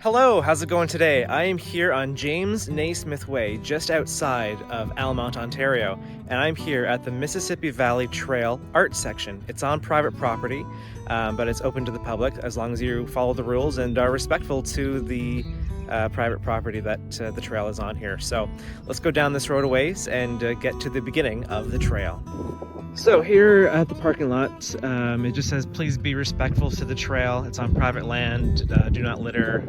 Hello, how's it going today? I am here on James Naismith Way, just outside of Almonte, Ontario, and I'm here at the Mississippi Valley Trail Art Section. It's on private property, but it's open to the public as long as you follow the rules and are respectful to the private property that the trail is on here. So let's go down this road a ways and get to the beginning of the trail. So here at the parking lot, it just says, please be respectful to the trail. It's on private land, do not litter,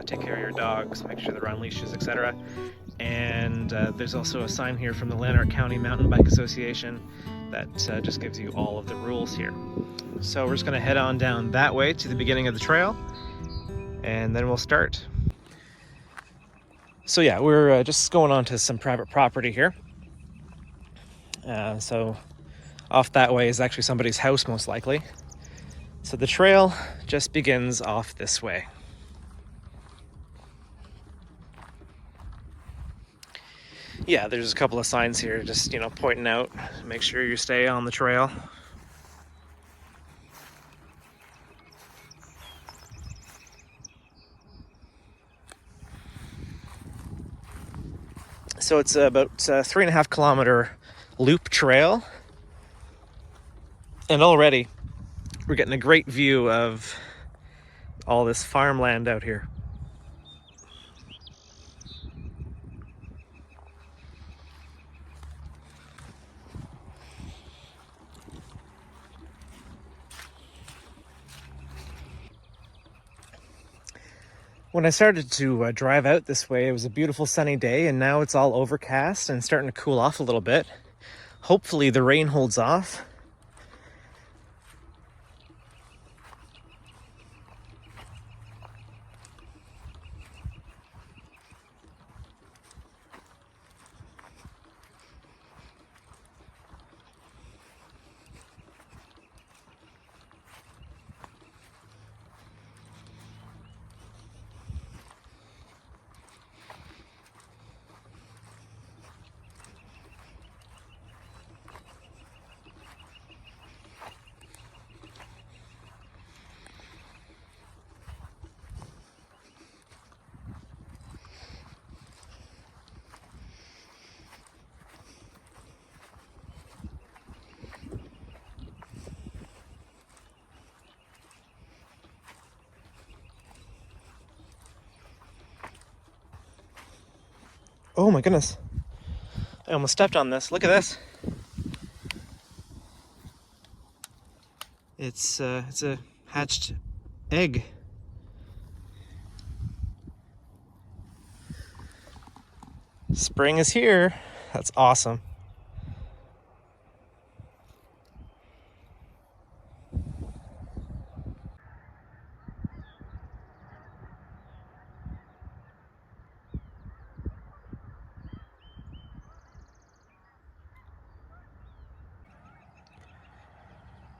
take care of your dogs, make sure they're on leashes, etc. And there's also a sign here from the Lanark County Mountain Bike Association that just gives you all of the rules here. So we're just gonna head on down that way to the beginning of the trail, and then we'll start. So yeah, we're just going on to some private property here. So off that way is actually somebody's house, most likely. So the trail just begins off this way. Yeah, there's a couple of signs here just, pointing out, make sure you stay on the trail. So it's about a 3.5 kilometer loop trail. And already we're getting a great view of all this farmland out here. When I started to drive out this way, it was a beautiful sunny day, and now it's all overcast and starting to cool off a little bit. Hopefully the rain holds off. Oh my goodness. I almost stepped on this. Look at this. It's a hatched egg. Spring is here. That's awesome.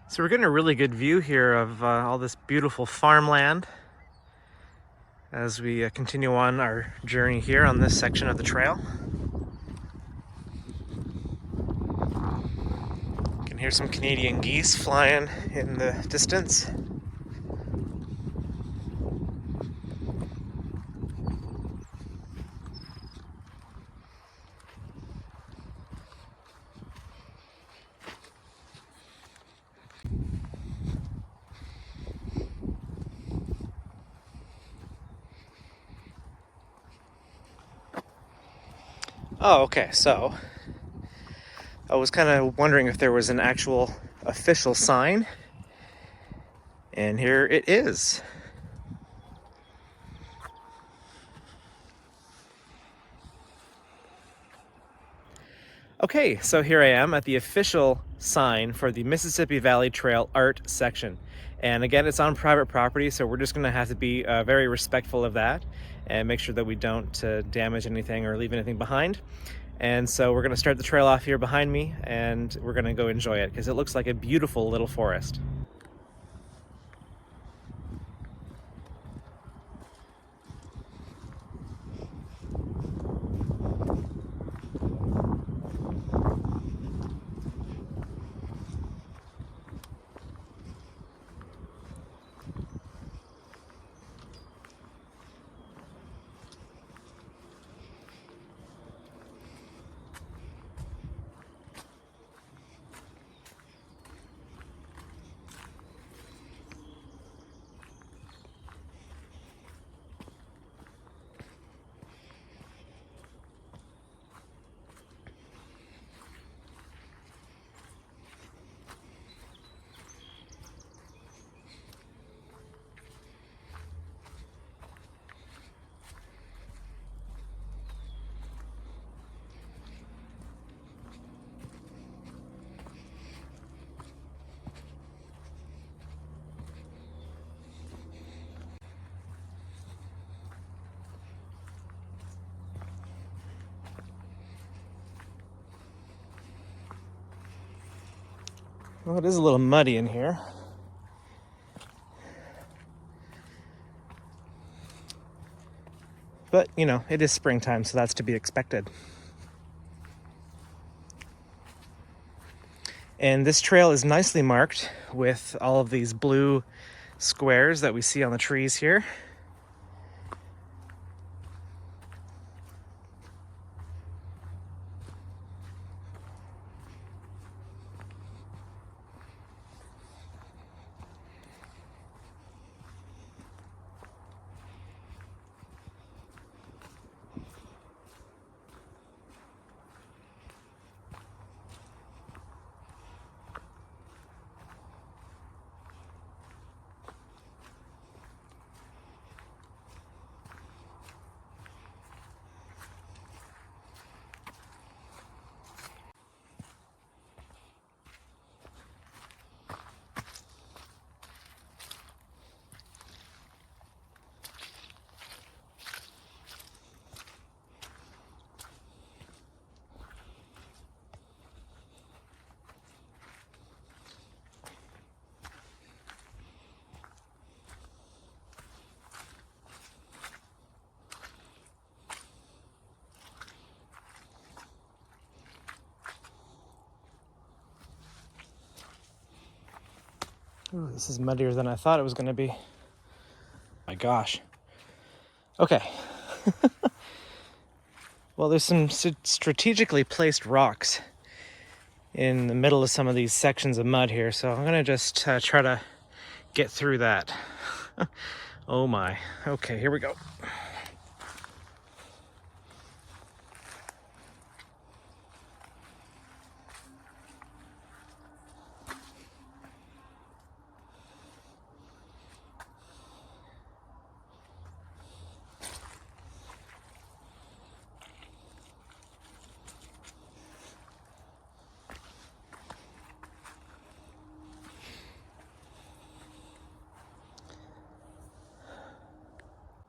So we're getting a really good view here of all this beautiful farmland as we continue on our journey here on this section of the trail. You can hear some Canadian geese flying in the distance. Oh, okay, so I was kind of wondering if there was an actual official sign, and here it is. Okay, so here I am at the official sign for the Mississippi Valley Trail Art Section. And again, it's on private property, so we're just gonna have to be very respectful of that and make sure that we don't damage anything or leave anything behind. And so we're gonna start the trail off here behind me, and we're gonna go enjoy it because it looks like a beautiful little forest. Well, it is a little muddy in here. But, you know, it is springtime, so that's to be expected. And this trail is nicely marked with all of these blue squares that we see on the trees here. Ooh, this is muddier than I thought it was going to be. My gosh. Okay. Well, there's some strategically placed rocks in the middle of some of these sections of mud here, so I'm going to just try to get through that. Oh my. Okay, here we go.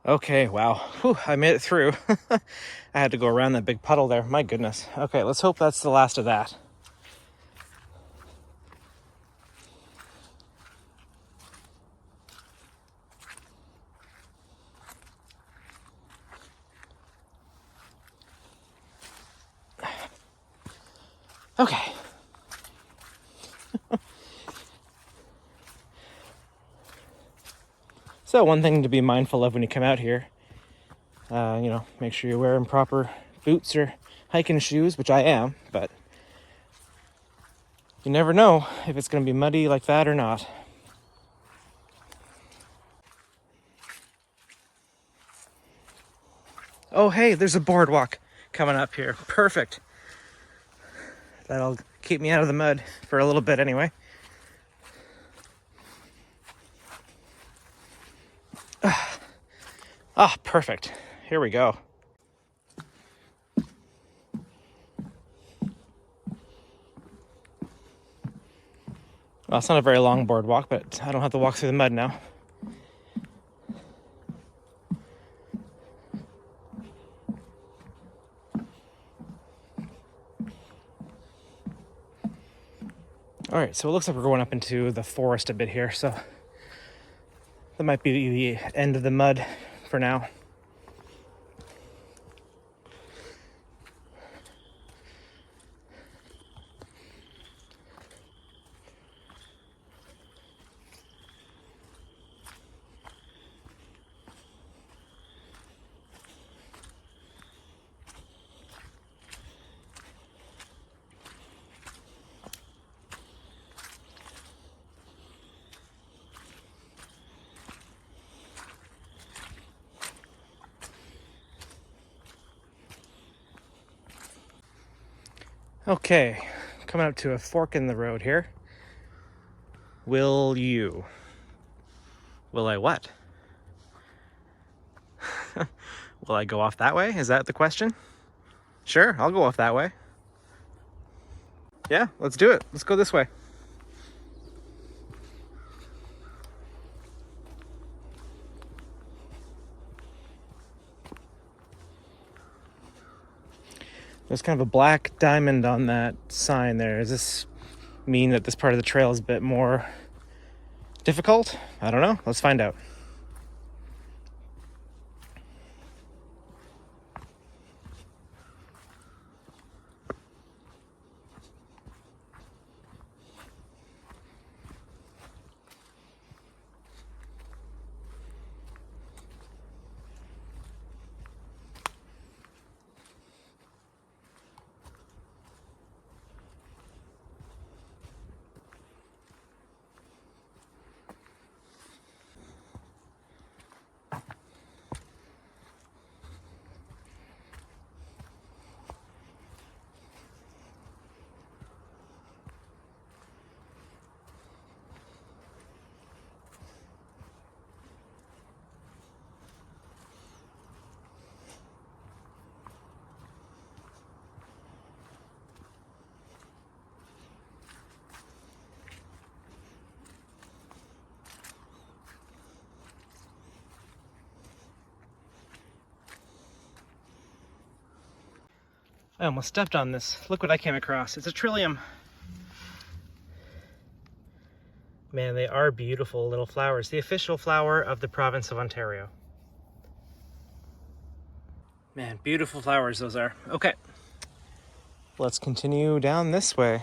Okay, wow. Whew, I made it through. I had to go around that big puddle there. My goodness. Okay, let's hope that's the last of that. Okay. So one thing to be mindful of when you come out here, you know, make sure you're wearing proper boots or hiking shoes, which I am, but you never know if it's going to be muddy like that or not. Oh, hey, there's a boardwalk coming up here. Perfect. That'll keep me out of the mud for a little bit anyway. Ah, perfect. Here we go. Well, it's not a very long boardwalk, but I don't have to walk through the mud now. All right, so it looks like we're going up into the forest a bit here, so that might be the end of the mud for now. Okay, coming up to a fork in the road here. Will you? Will I what? Will I go off that way? Is that the question? Sure, I'll go off that way. Yeah, let's do it. Let's go this way. There's kind of a black diamond on that sign there. Is this mean that this part of the trail is a bit more difficult? I don't know. Let's find out. I almost stepped on this. Look what I came across. It's a trillium. Man, they are beautiful little flowers. The official flower of the province of Ontario. Man, beautiful flowers those are. Okay, let's continue down this way.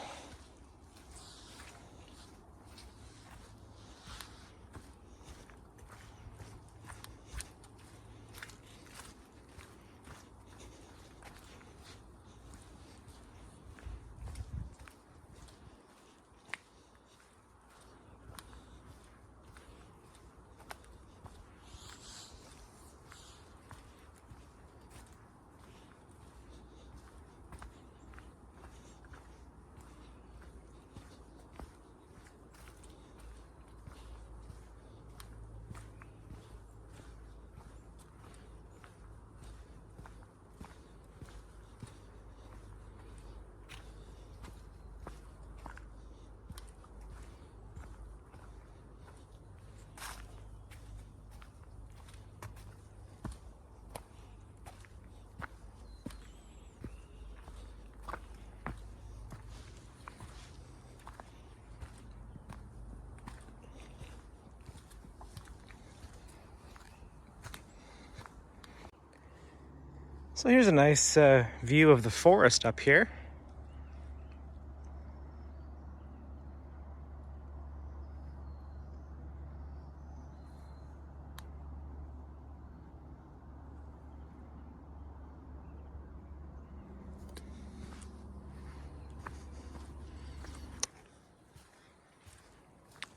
So here's a nice view of the forest up here.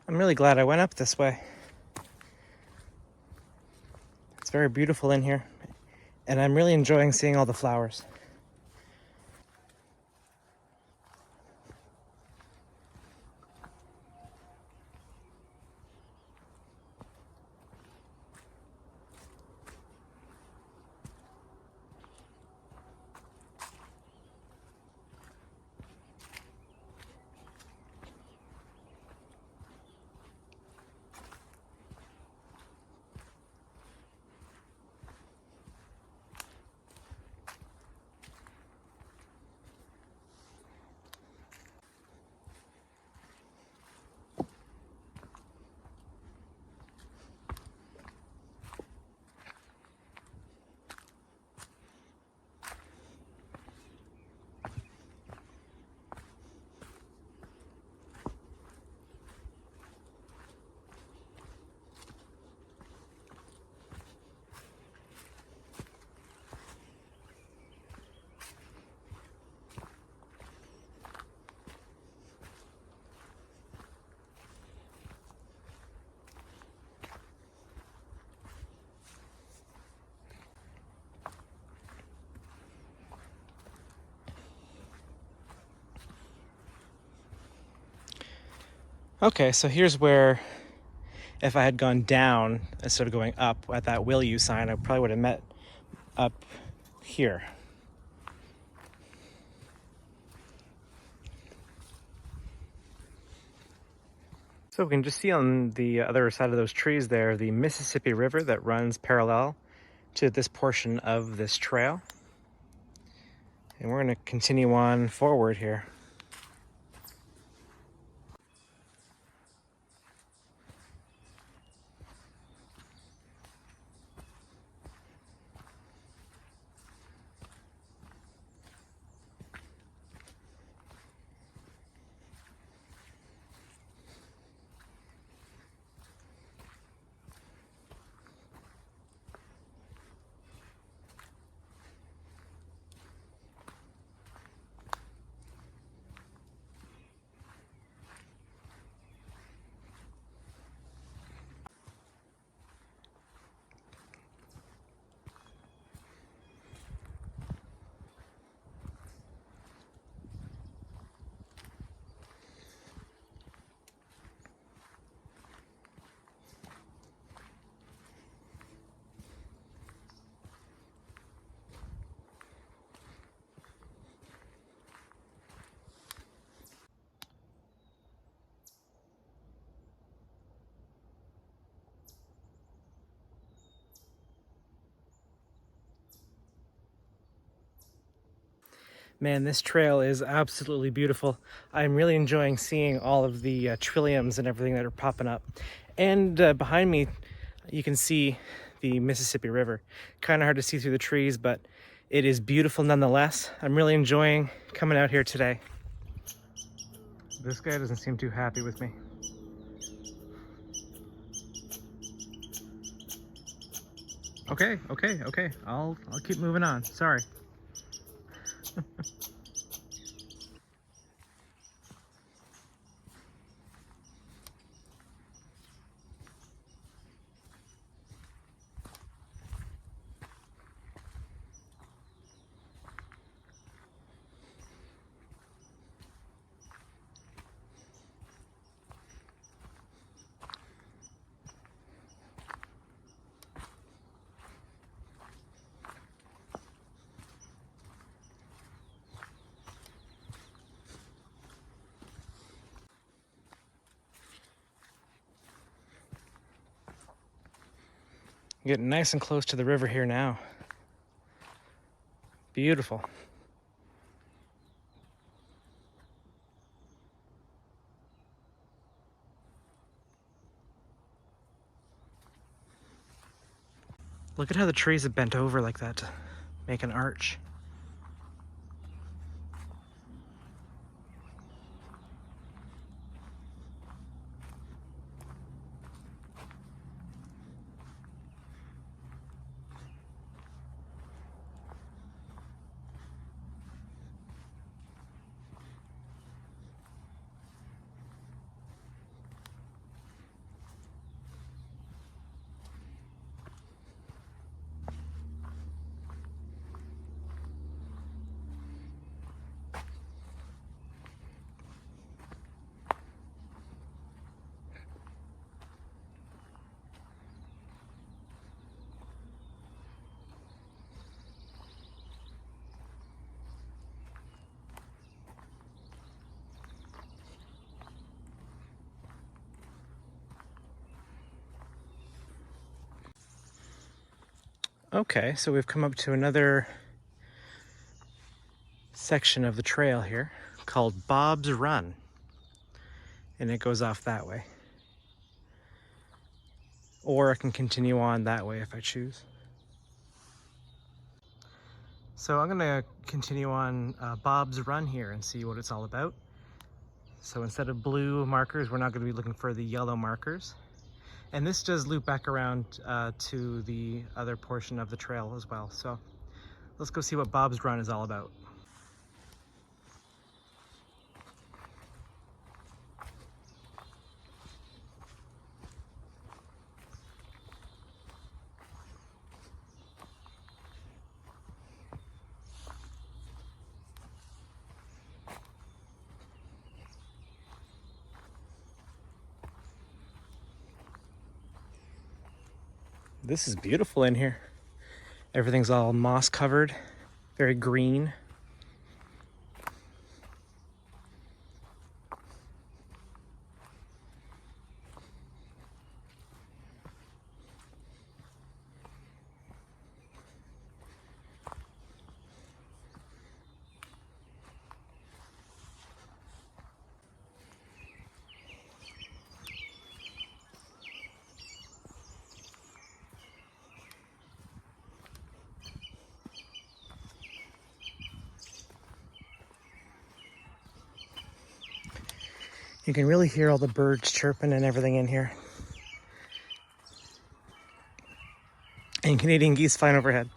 I'm really glad I went up this way. It's very beautiful in here, and I'm really enjoying seeing all the flowers. Okay, so here's where, if I had gone down instead of going up at that will you sign, I probably would have met up here. So we can just see on the other side of those trees there, the Mississippi River that runs parallel to this portion of this trail. And we're gonna continue on forward here. Man, this trail is absolutely beautiful. I'm really enjoying seeing all of the trilliums and everything that are popping up. And behind me, you can see the Mississippi River. Kind of hard to see through the trees, but it is beautiful nonetheless. I'm really enjoying coming out here today. This guy doesn't seem too happy with me. Okay. I'll keep moving on. Sorry. Getting nice and close to the river here now. Beautiful. Look at how the trees have bent over like that to make an arch. Okay, so we've come up to another section of the trail here called Bob's Run, and it goes off that way. Or I can continue on that way if I choose. So I'm gonna continue on Bob's Run here and see what it's all about. So instead of blue markers, we're now gonna be looking for the yellow markers. And this does loop back around to the other portion of the trail as well. So let's go see what Bob's Run is all about. This is beautiful in here. Everything's all moss covered, very green. You can really hear all the birds chirping and everything in here. And Canadian geese flying overhead.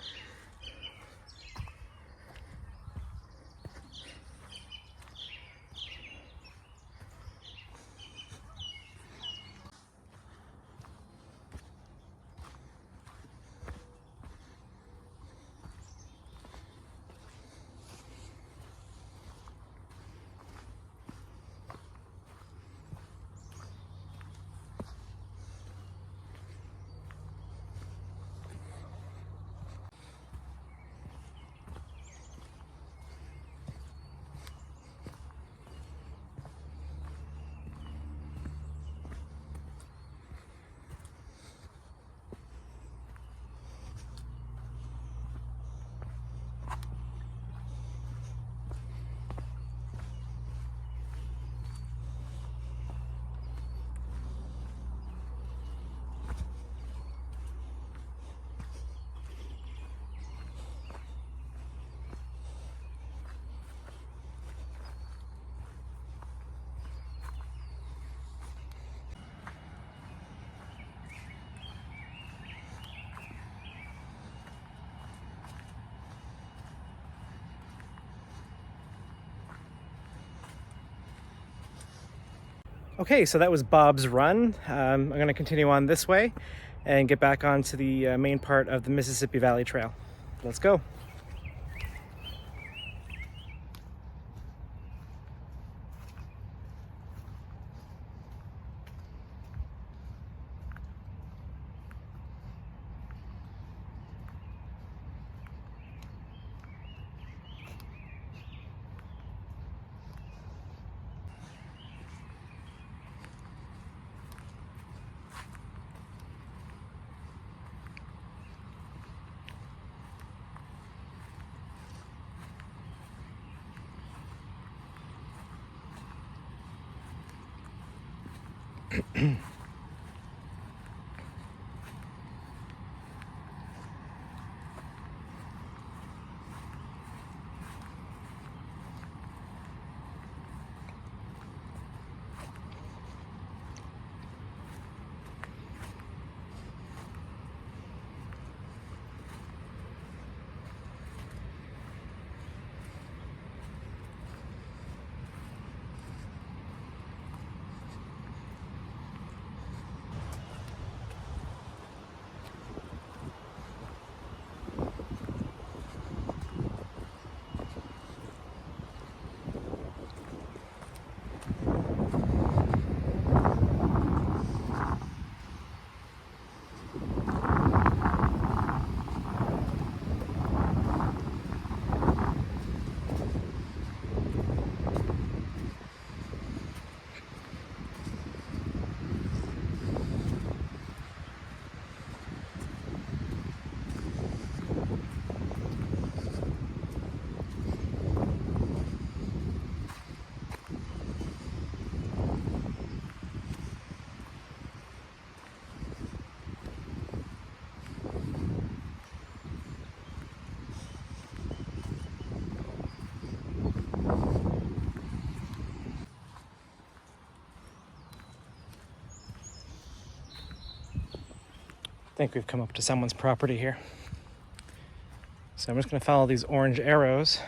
Okay, so that was Bob's Run. I'm going to continue on this way and get back onto the main part of the Mississippi Valley Trail. Let's go. I think we've come up to someone's property here. So I'm just going to follow these orange arrows.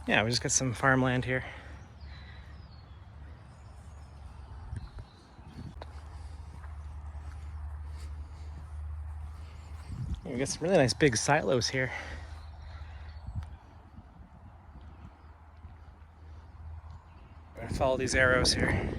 Yeah, we just got some farmland here. We got some really nice big silos here. I'm gonna follow these arrows here.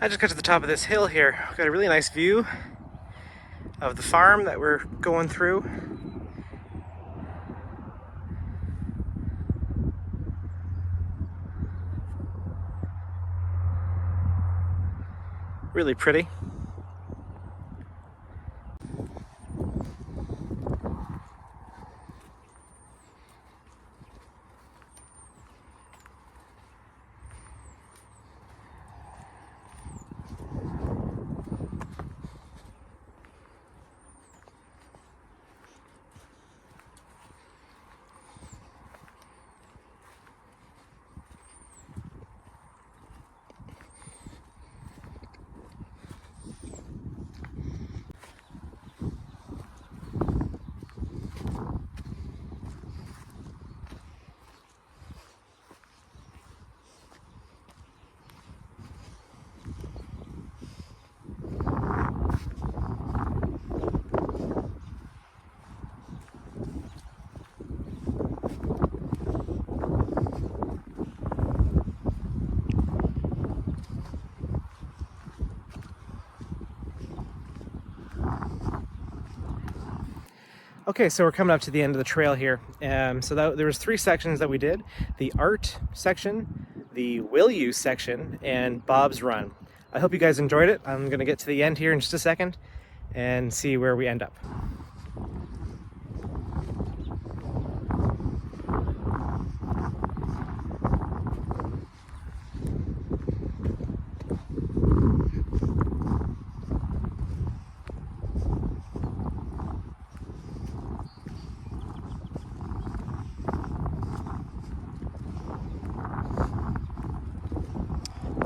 I just got to the top of this hill here. We've got a really nice view of the farm that we're going through. Really pretty. Okay, so we're coming up to the end of the trail here. There was 3 sections that we did: the A.R.T section, the Will You section, and Bob's Run. I hope you guys enjoyed it. I'm gonna get to the end here in just a second and see where we end up.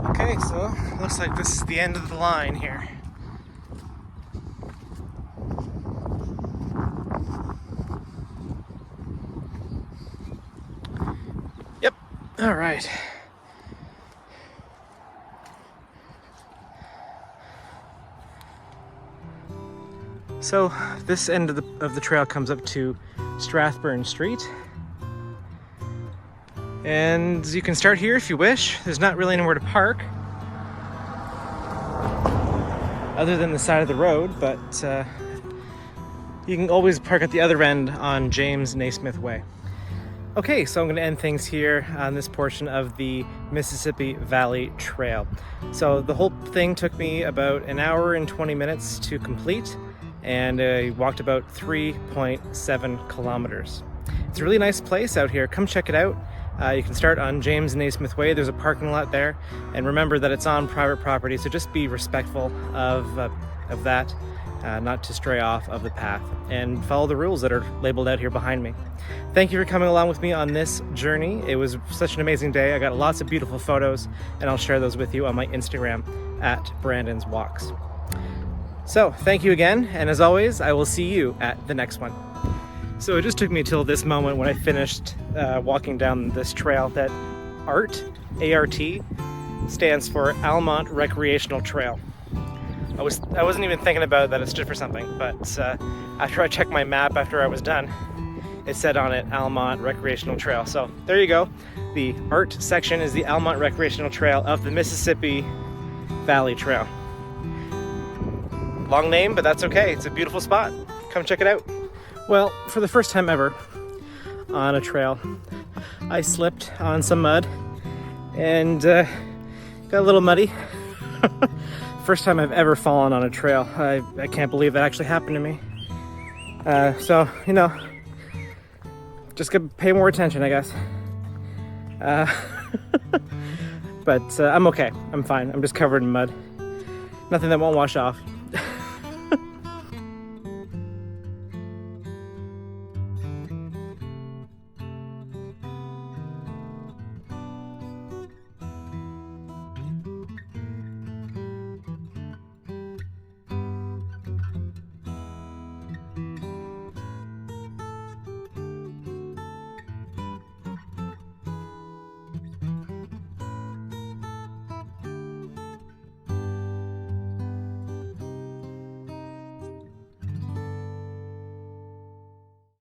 Okay, so looks like this is the end of the line here. Yep, all right. So this end of the trail comes up to Strathburn Street. And you can start here if you wish. There's not really anywhere to park other than the side of the road, but you can always park at the other end on James Naismith Way. Okay, so I'm going to end things here on this portion of the Mississippi Valley Trail. So the whole thing took me about an hour and 20 minutes to complete, and I walked about 3.7 kilometers. It's a really nice place out here. Come check it out. You can start on James Naismith Way. There's a parking lot there, and remember that it's on private property, so just be respectful of that, not to stray off of the path, and follow the rules that are labeled out here behind me. Thank you for coming along with me on this journey. It was such an amazing day. I got lots of beautiful photos, and I'll share those with you on my Instagram at Brandon's Walks. So thank you again, and as always, I will see you at the next one. So it just took me till this moment when I finished walking down this trail that A.R.T, A-R-T, stands for Almonte Recreational Trail. I wasn't even thinking about that it stood for something, but after I checked my map after I was done, it said on it Almonte Recreational Trail. So there you go. The A.R.T section is the Almonte Recreational Trail of the Mississippi Valley Trail. Long name, but that's okay. It's a beautiful spot. Come check it out. Well, for the first time ever on a trail, I slipped on some mud and got a little muddy. First time I've ever fallen on a trail. I can't believe that actually happened to me. So, you know, just gotta pay more attention, I guess. But I'm okay. I'm fine. I'm just covered in mud. Nothing that won't wash off.